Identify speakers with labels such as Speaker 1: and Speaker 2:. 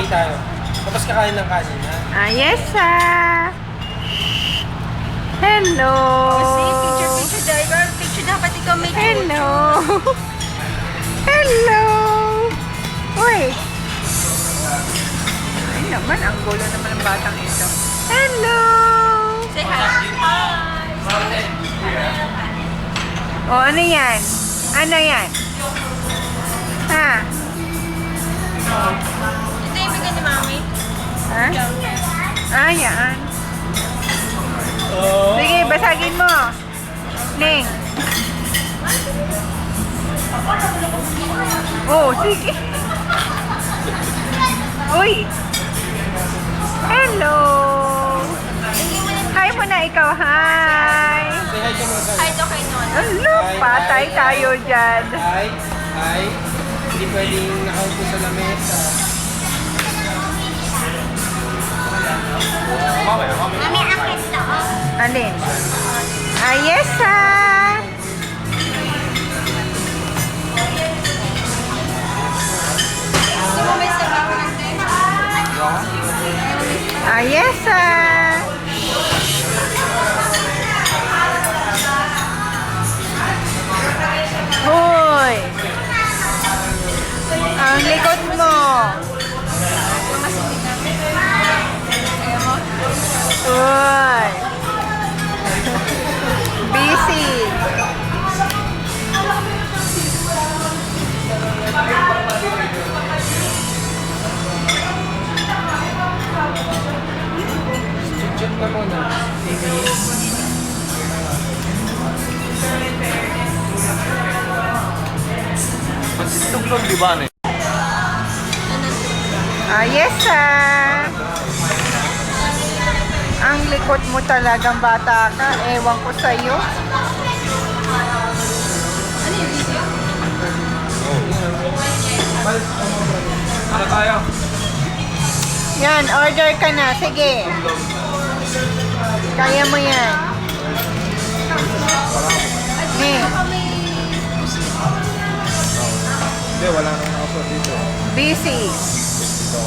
Speaker 1: Stay tayo. Tapos kakain ng kanin, ha?
Speaker 2: Ah, yes, hello.
Speaker 3: Kasi picture dahil girl, picture dapat ikaw may
Speaker 2: Hello. Hello. Uy. Ay naman, ang gulo naman ng batang ito. Hello.
Speaker 3: Say hi.
Speaker 2: O, ano yan? Ano yan? Ha?
Speaker 3: Ito yung bigyan ni Mami.
Speaker 2: Ha? Ah, yan.
Speaker 1: Oh.
Speaker 2: Sige, basagin mo. Ning. Oh, sige. Uy. Hello. Hi muna ikaw, hi.
Speaker 1: Say hi ka muna.
Speaker 3: Hi to kay Nona.
Speaker 2: Hello, patay tayo dyan.
Speaker 1: Hi. Hi. Hindi pwedeng nakaupo sa lamesa.
Speaker 3: Mami, akit to.
Speaker 2: Alin? Ah, yes,
Speaker 3: Gusto mo may sabaw natin?
Speaker 2: Ah, yes, Hoy! Ang likod mo. Uy! Busy.
Speaker 1: Check na muna.
Speaker 4: Magsistuklog, di ba?
Speaker 2: Ah, yes, Ang likod mo talagang bata ka. Ewan ko sa'yo.
Speaker 4: Ano tayo?
Speaker 2: Yan, order ka na. Sige. Kaya mo yan.
Speaker 4: Hindi, wala nang ako dito.
Speaker 2: Busy.
Speaker 4: Ito.